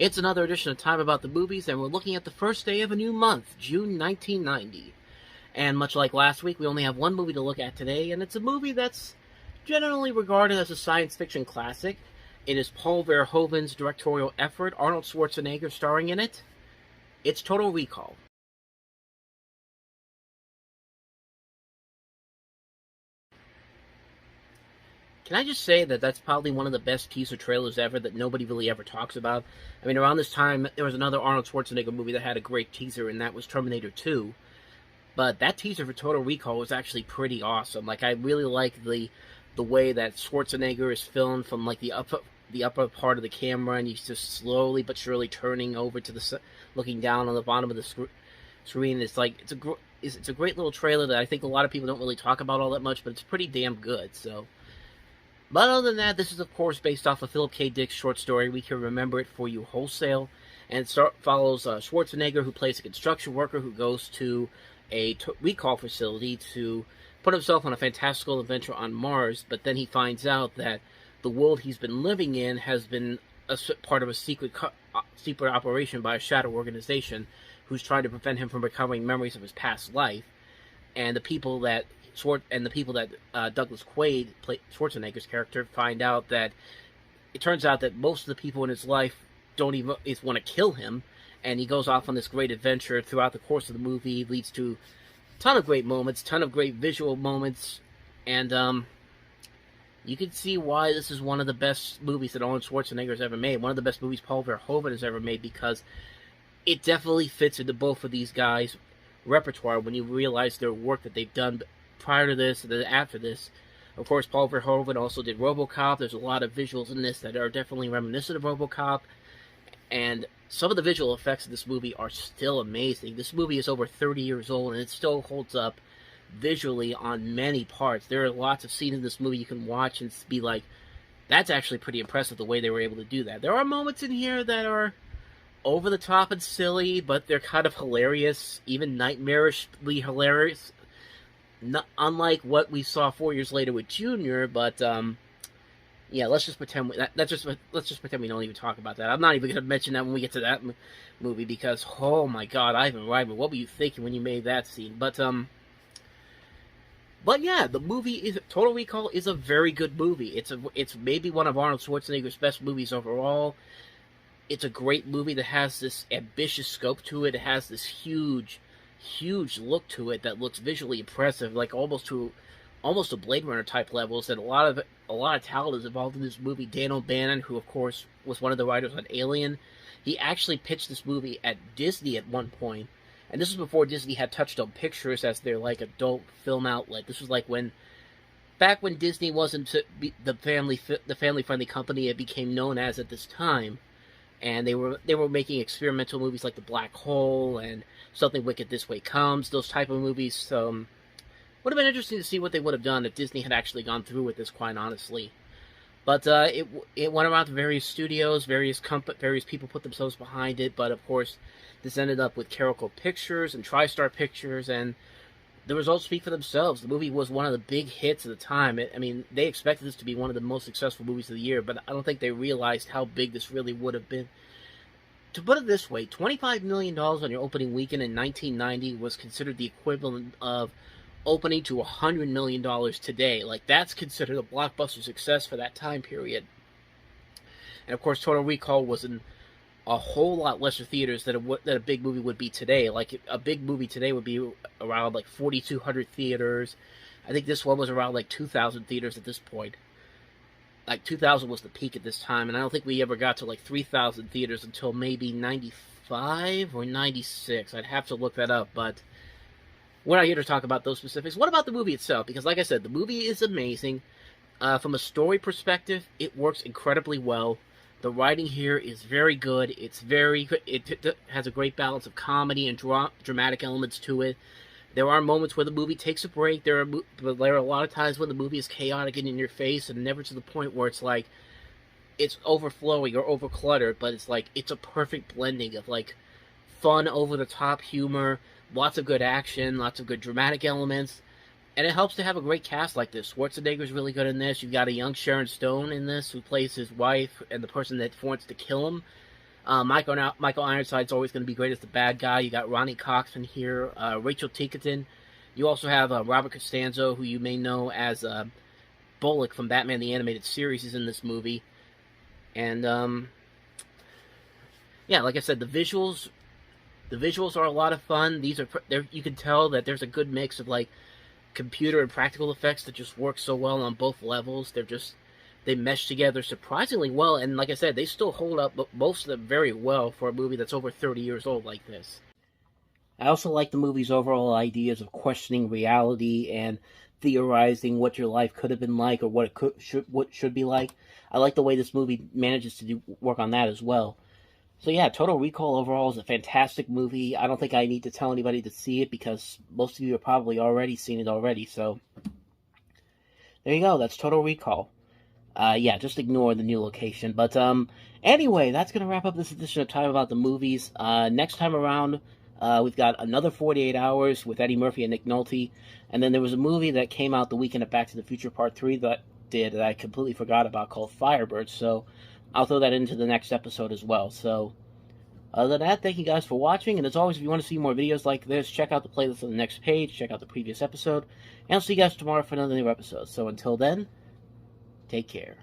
It's another edition of Time About the Movies, and we're looking at the first day of a new month, June 1990. And much like last week, we only have one movie to look at today, and it's a movie that's generally regarded as a science fiction classic. It is Paul Verhoeven's directorial effort, Arnold Schwarzenegger starring in it. It's Total Recall. Can I just say that that's probably one of the best teaser trailers ever that nobody really ever talks about? I mean, around this time, there was another Arnold Schwarzenegger movie that had a great teaser, and that was Terminator 2. But that teaser for Total Recall was actually pretty awesome. Like, I really like the way that Schwarzenegger is filmed from, like, the upper part of the camera, and he's just slowly but surely turning over to the looking down on the bottom of the screen. It's like it's a great little trailer that I think a lot of people don't really talk about all that much, but it's pretty damn good. So. But other than that, this is, of course, based off of Philip K. Dick's short story, We Can Remember It For You Wholesale, and it follows Schwarzenegger, who plays a construction worker who goes to a recall facility to put himself on a fantastical adventure on Mars, but then he finds out that the world he's been living in has been part of a secret operation by a shadow organization who's trying to prevent him from recovering memories of his past life, and the people that Douglas Quaid, Schwarzenegger's character, find out that it turns out that most of the people in his life don't even want to kill him, and he goes off on this great adventure throughout the course of the movie. Leads to a ton of great moments, ton of great visual moments, and you can see why this is one of the best movies that Arnold Schwarzenegger has ever made, one of the best movies Paul Verhoeven has ever made, because it definitely fits into both of these guys' repertoire when you realize their work that they've done prior to this and then after this. Of course, Paul Verhoeven also did RoboCop. There's a lot of visuals in this that are definitely reminiscent of RoboCop, and some of the visual effects of this movie are still amazing. This movie is over 30 years old, and it still holds up visually on many parts. There are lots of scenes in this movie you can watch and be like, that's actually pretty impressive the way they were able to do that. There are moments in here that are over the top and silly, but they're kind of hilarious, even nightmarishly hilarious. Not unlike what we saw 4 years later with Junior, but yeah, let's just pretend let's just pretend we don't even talk about that. I'm not even going to mention that when we get to that movie, because oh my God, Ivan Reitman, what were you thinking when you made that scene? But yeah, the movie Total Recall is a very good movie. It's maybe one of Arnold Schwarzenegger's best movies overall. It's a great movie that has this ambitious scope to it. It has this huge look to it that looks visually impressive, like almost to Blade Runner type levels. And a lot of talent is involved in this movie. Dan O'Bannon, who of course was one of the writers on Alien, he actually pitched this movie at Disney at one point, and this was before Disney had Touchstone Pictures as their like adult film outlet. This was like back when Disney wasn't the family friendly company it became known as at this time. And they were making experimental movies like The Black Hole and Something Wicked This Way Comes, those type of movies. Would have been interesting to see what they would have done if Disney had actually gone through with this, quite honestly. But it went around to various studios, various people put themselves behind it. But of course, this ended up with Carolco Pictures and TriStar Pictures, and the results speak for themselves. The movie was one of the big hits at the time. I mean, they expected this to be one of the most successful movies of the year, but I don't think they realized how big this really would have been. To put it this way, $25 million on your opening weekend in 1990 was considered the equivalent of opening to $100 million today. Like, that's considered a blockbuster success for that time period. And of course, Total Recall was in a whole lot lesser theaters than a big movie would be today. Like, a big movie today would be around like 4,200 theaters. I think this one was around like 2,000 theaters at this point. Like 2,000 was the peak at this time, and I don't think we ever got to like 3,000 theaters until maybe 95 or 96. I'd have to look that up, but we're not here to talk about those specifics. What about the movie itself? Because like I said, the movie is amazing. From a story perspective, it works incredibly well. The writing here is very good. It has a great balance of comedy and dramatic elements to it. There are moments where the movie takes a break. There are a lot of times when the movie is chaotic and in your face, and never to the point where it's like it's overflowing or overcluttered. But it's like it's a perfect blending of like fun, over the top humor, lots of good action, lots of good dramatic elements, and it helps to have a great cast like this. Schwarzenegger's really good in this. You've got a young Sharon Stone in this who plays his wife and the person that wants to kill him. Michael Ironside's always going to be great as the bad guy. You got Ronnie Cox in here, Rachel Ticotin. You also have Robert Costanzo, who you may know as Bullock from Batman the Animated Series, is in this movie. And yeah, like I said, the visuals are a lot of fun. You can tell that there's a good mix of like computer and practical effects that just work so well on both levels. They mesh together surprisingly well, and like I said, they still hold up, most of them, very well for a movie that's over 30 years old like this. I also like the movie's overall ideas of questioning reality and theorizing what your life could have been like, or what should be like. I like the way this movie manages to work on that as well. So yeah, Total Recall overall is a fantastic movie. I don't think I need to tell anybody to see it, because most of you have probably already seen it already. So there you go. That's Total Recall. Yeah, just ignore the new location. But anyway, that's going to wrap up this edition of Time About the Movies. Next time around, we've got another 48 Hours with Eddie Murphy and Nick Nolte. And then there was a movie that came out the weekend of Back to the Future Part 3 that I completely forgot about, called Firebird. So I'll throw that into the next episode as well. So other than that, thank you guys for watching. And as always, if you want to see more videos like this, check out the playlist on the next page. Check out the previous episode. And I'll see you guys tomorrow for another new episode. So until then, take care.